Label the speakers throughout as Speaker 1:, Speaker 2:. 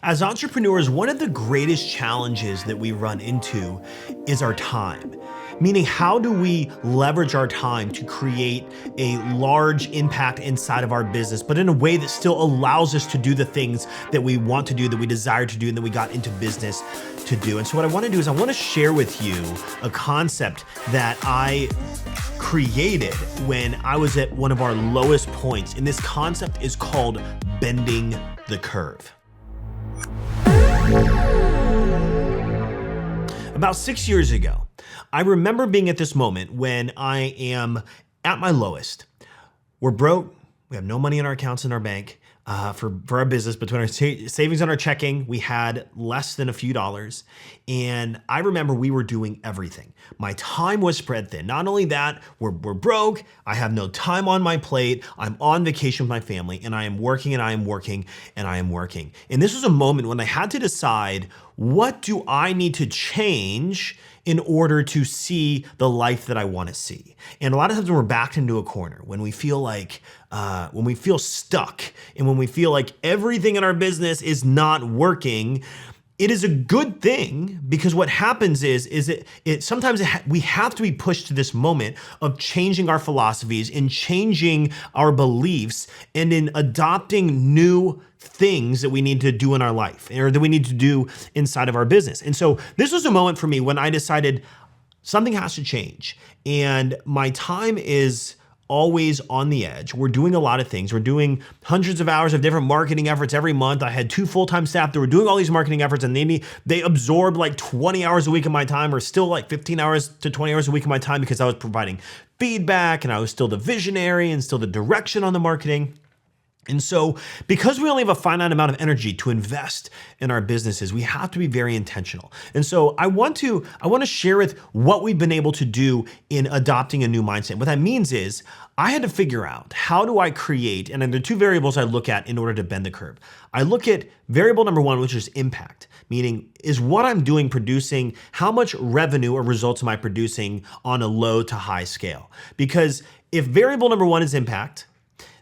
Speaker 1: As entrepreneurs, one of the greatest challenges that we run into is our time. Meaning, how do we leverage our time to create a large impact inside of our business, but in a way that still allows us to do the things that we want to do, that we desire to do, and that we got into business to do. And so what I want to do is I want to share with you a concept that I created when I was at one of our lowest points. And this concept is called bending the curve. About 6 years ago, I remember being at this moment when I am at my lowest. We're broke. We have no money in our accounts in our bank for our business. Between our savings and our checking, we had less than a few dollars. And I remember we were doing everything. My time was spread thin. Not only that, we're broke. I have no time on my plate. I'm on vacation with my family, and I am working and I am working and I am working. And this was a moment when I had to decide, what do I need to change in order to see the life that I want to see? And a lot of times when we're backed into a corner, when we feel like, when we feel stuck, and when we feel like everything in our business is not working, it is a good thing, because what happens is sometimes we have to be pushed to this moment of changing our philosophies and changing our beliefs and in adopting new things that we need to do in our life, or that we need to do inside of our business. And so this was a moment for me when I decided something has to change, and my time is always on the edge. We're doing a lot of things. We're doing hundreds of hours of different marketing efforts every month. I had 2 full-time staff that were doing all these marketing efforts, and they absorbed like 20 hours a week of my time, or still like 15 hours to 20 hours a week of my time, because I was providing feedback and I was still the visionary and still the direction on the marketing. And so because we only have a finite amount of energy to invest in our businesses, we have to be very intentional. And so I want to share with what we've been able to do in adopting a new mindset. What that means is I had to figure out, how do I create, and then there are 2 variables I look at in order to bend the curve. I look at variable number 1, which is impact, meaning is what I'm doing producing, how much revenue or results am I producing on a low to high scale? Because if variable number 1 is impact,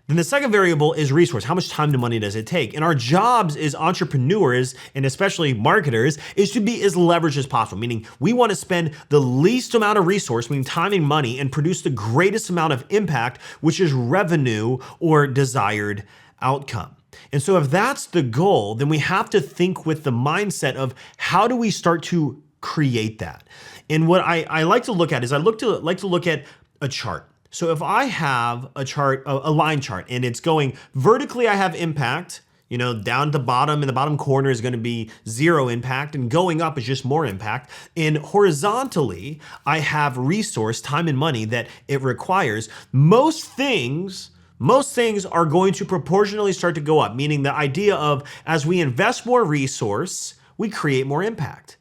Speaker 1: then the second variable is resource. How much time and money does it take? And our jobs as entrepreneurs, and especially marketers, is to be as leveraged as possible, meaning we want to spend the least amount of resource, meaning time and money, and produce the greatest amount of impact, which is revenue or desired outcome. And so if that's the goal, then we have to think with the mindset of, how do we start to create that? And what I like to look at is I like to look at a chart. So if I have a chart, a line chart, and it's going vertically, I have impact, down at the bottom, in the bottom corner is going to be 0 impact, and going up is just more impact. And horizontally, I have resource, time and money that it requires. Most things are going to proportionally start to go up, meaning the idea of, as we invest more resource, we create more impact.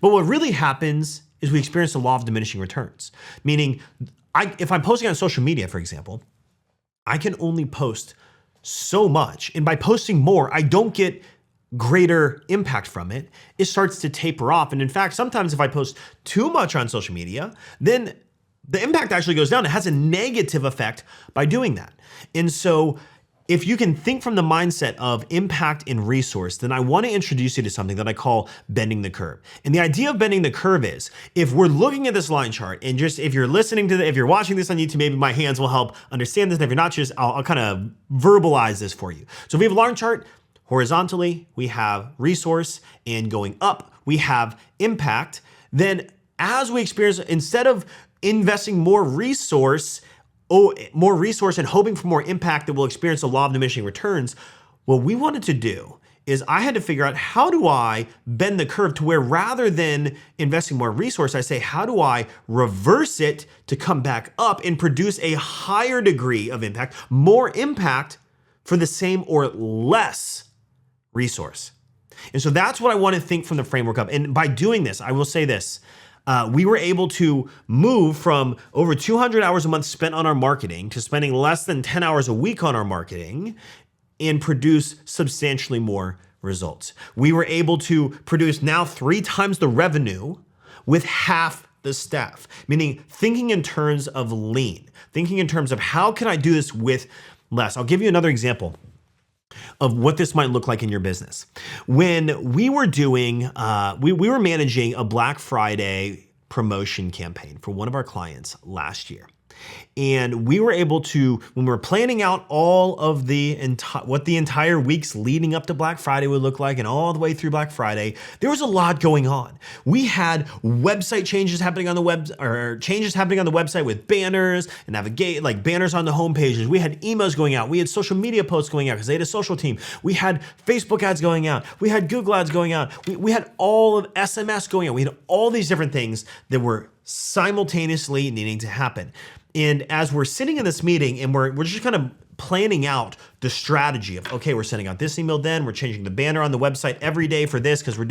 Speaker 1: But what really happens is we experience the law of diminishing returns, meaning if I'm posting on social media, for example, I can only post so much. And by posting more, I don't get greater impact from it. It starts to taper off. And in fact, sometimes if I post too much on social media, then the impact actually goes down. It has a negative effect by doing that. And so if you can think from the mindset of impact and resource, then I want to introduce you to something that I call bending the curve. And the idea of bending the curve is, if we're looking at this line chart, and just if you're listening to if you're watching this on YouTube, maybe my hands will help understand this. And if you're not, just I'll kind of verbalize this for you. So if we have a line chart, horizontally, we have resource, and going up, we have impact. Then as we experience, instead of investing more resource and hoping for more impact that will experience the law of diminishing returns, what we wanted to do is I had to figure out, how do I bend the curve to where, rather than investing more resource, I say, how do I reverse it to come back up and produce a higher degree of impact, more impact for the same or less resource? And so that's what I want to think from the framework of. And by doing this, I will say this, we were able to move from over 200 hours a month spent on our marketing to spending less than 10 hours a week on our marketing, and produce substantially more results. We were able to produce now 3 times the revenue with half the staff, meaning thinking in terms of lean, thinking in terms of, how can I do this with less? I'll give you another example. of what this might look like in your business. When we were doing, we were managing a Black Friday promotion campaign for one of our clients last year. And we were able to, when we were planning out all of what the entire weeks leading up to Black Friday would look like and all the way through Black Friday, there was a lot going on. We had website changes happening on the website with banners and like banners on the home pages. We had emails going out. We had social media posts going out because they had a social team. We had Facebook ads going out. We had Google ads going out. We had all of SMS going out. We had all these different things that were simultaneously needing to happen. And as we're sitting in this meeting and we're just kind of planning out the strategy of, okay, we're sending out this email, then we're changing the banner on the website every day for this because we're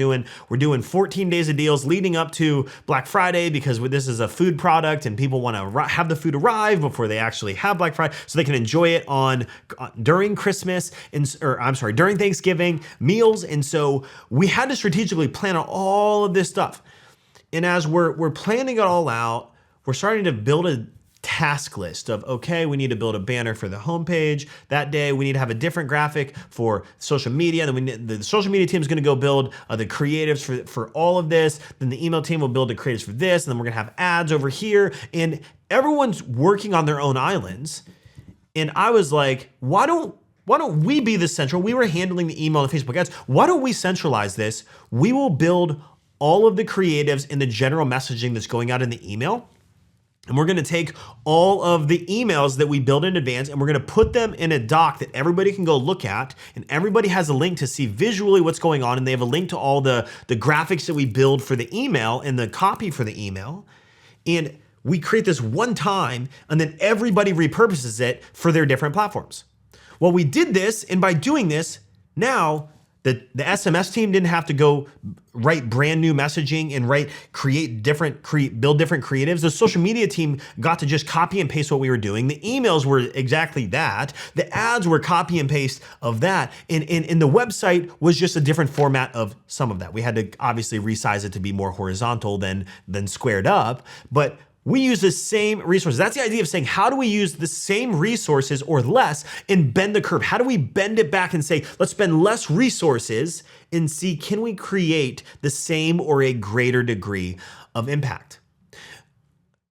Speaker 1: doing 14 days of deals leading up to Black Friday because this is a food product and people want to have the food arrive before they actually have Black Friday so they can enjoy it during Christmas during Thanksgiving meals. And so we had to strategically plan out all of this stuff. And as we're planning it all out, we're starting to build a task list of, okay, we need to build a banner for the homepage that day. We need to have a different graphic for social media. Then the social media team is going to go build the creatives for all of this. Then the email team will build the creatives for this. And then we're going to have ads over here. And everyone's working on their own islands. And I was like, why don't we be the central? We were handling the email and Facebook ads. Why don't we centralize this? We will build all of the creatives and the general messaging that's going out in the email. And we're going to take all of the emails that we build in advance and we're going to put them in a doc that everybody can go look at. And everybody has a link to see visually what's going on. And they have a link to all the graphics that we build for the email and the copy for the email. And we create this one time and then everybody repurposes it for their different platforms. Well, we did this. And by doing this, now the SMS team didn't have to go write brand new messaging and build different creatives. The social media team got to just copy and paste what we were doing. The emails were exactly that. The ads were copy and paste of that. And the website was just a different format of some of that. We had to obviously resize it to be more horizontal than squared up, but we use the same resources. That's the idea of saying, how do we use the same resources or less and bend the curve? How do we bend it back and say, let's spend less resources and see, can we create the same or a greater degree of impact?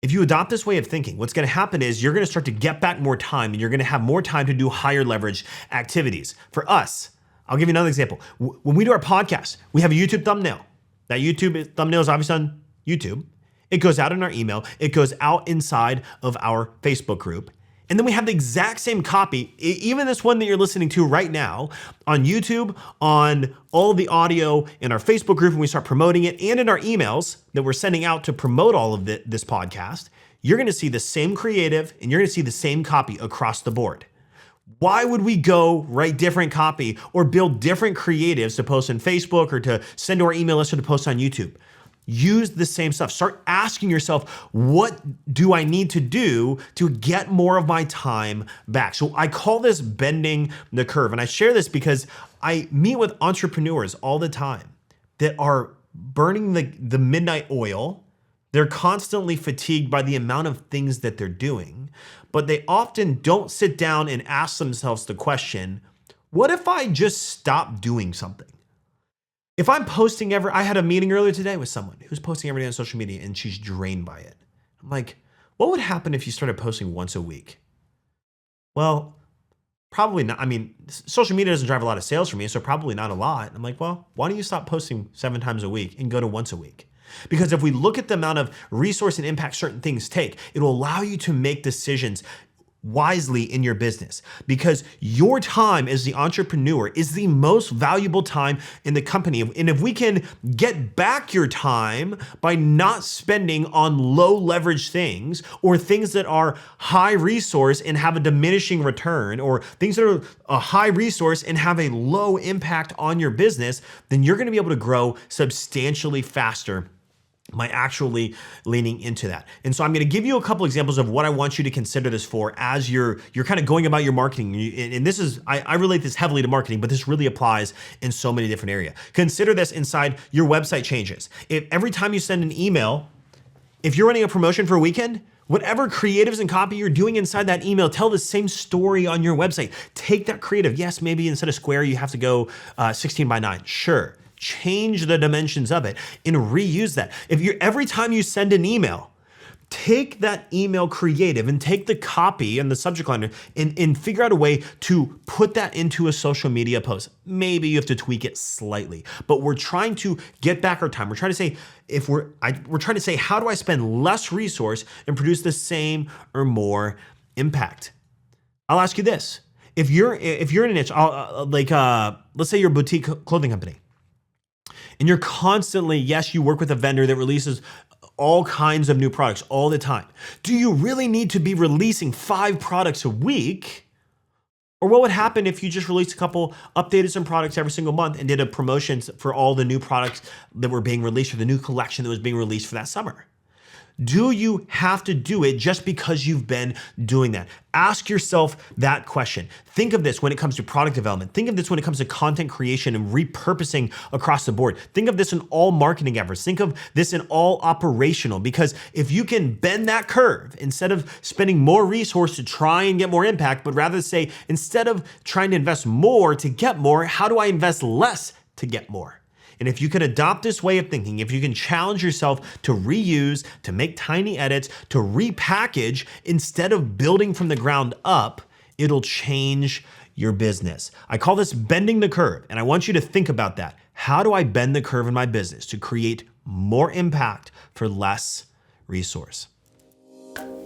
Speaker 1: If you adopt this way of thinking, what's going to happen is you're going to start to get back more time and you're going to have more time to do higher leverage activities. For us, I'll give you another example. When we do our podcast, we have a YouTube thumbnail. That YouTube thumbnail is obviously on YouTube. It goes out in our email. It goes out inside of our Facebook group. And then we have the exact same copy, even this one that you're listening to right now, on YouTube, on all of the audio in our Facebook group, and we start promoting it, and in our emails that we're sending out to promote all of this podcast. You're going to see the same creative and you're going to see the same copy across the board. Why would we go write different copy or build different creatives to post on Facebook or to send to our email list or to post on YouTube? Use the same stuff. Start asking yourself, what do I need to do to get more of my time back? So I call this bending the curve. And I share this because I meet with entrepreneurs all the time that are burning the midnight oil. They're constantly fatigued by the amount of things that they're doing, but they often don't sit down and ask themselves the question, what if I just stop doing something? If I'm posting I had a meeting earlier today with someone who's posting every day on social media and she's drained by it. I'm like, what would happen if you started posting once a week? Well, probably not. I mean, social media doesn't drive a lot of sales for me, so probably not a lot. I'm like, well, why don't you stop posting 7 times a week and go to once a week? Because if we look at the amount of resource and impact certain things take, it will allow you to make decisions wisely in your business, because your time as the entrepreneur is the most valuable time in the company. And if we can get back your time by not spending on low leverage things or things that are high resource and have a diminishing return, or things that are a high resource and have a low impact on your business, then you're going to be able to grow substantially faster by actually leaning into that. And so I'm going to give you a couple examples of what I want you to consider this for as you're kind of going about your marketing. And this is, I relate this heavily to marketing, but this really applies in so many different areas. Consider this inside your website changes. If every time you send an email, if you're running a promotion for a weekend, Whatever creatives and copy you're doing inside that email, tell the same story on your website. Take that creative. Yes, maybe instead of square, you have to go 16 by 9. Sure. Change the dimensions of it and reuse that. Every time you send an email, take that email creative and take the copy and the subject line and figure out a way to put that into a social media post. Maybe you have to tweak it slightly, but we're trying to get back our time. We're trying to say, we're trying to say, how do I spend less resource and produce the same or more impact? I'll ask you this. If you're in a niche, let's say you're a boutique clothing company, and you're constantly, yes, you work with a vendor that releases all kinds of new products all the time. Do you really need to be releasing 5 products a week? Or what would happen if you just released a couple, updated some products every single month and did a promotion for all the new products that were being released or the new collection that was being released for that summer? Do you have to do it just because you've been doing that? Ask yourself that question. Think of this when it comes to product development. Think of this when it comes to content creation and repurposing across the board. Think of this in all marketing efforts. Think of this in all operational, because if you can bend that curve, instead of spending more resource to try and get more impact, but rather say, instead of trying to invest more to get more, how do I invest less to get more? And if you can adopt this way of thinking, if you can challenge yourself to reuse, to make tiny edits, to repackage instead of building from the ground up, it'll change your business. I call this bending the curve, and I want you to think about that. How do I bend the curve in my business to create more impact for less resource?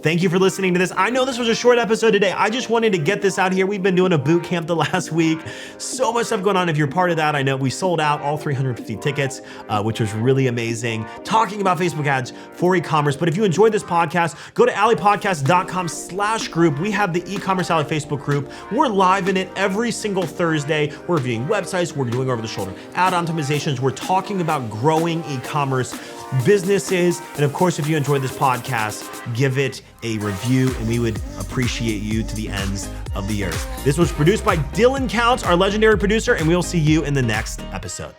Speaker 1: Thank you for listening to this. I know this was a short episode today. I just wanted to get this out here. We've been doing a boot camp the last week. So much stuff going on. If you're part of that, I know we sold out all 350 tickets, which was really amazing. Talking about Facebook ads for e-commerce. But if you enjoyed this podcast, go to alleypodcast.com/group. We have the Ecommerce Alley Facebook group. We're live in it every single Thursday. We're reviewing websites. We're doing over-the-shoulder ad optimizations. We're talking about growing e-commerce businesses. And of course, if you enjoyed this podcast, give it a review and we would appreciate you to the ends of the earth. This was produced by Dylan Counts, our legendary producer, and we'll see you in the next episode.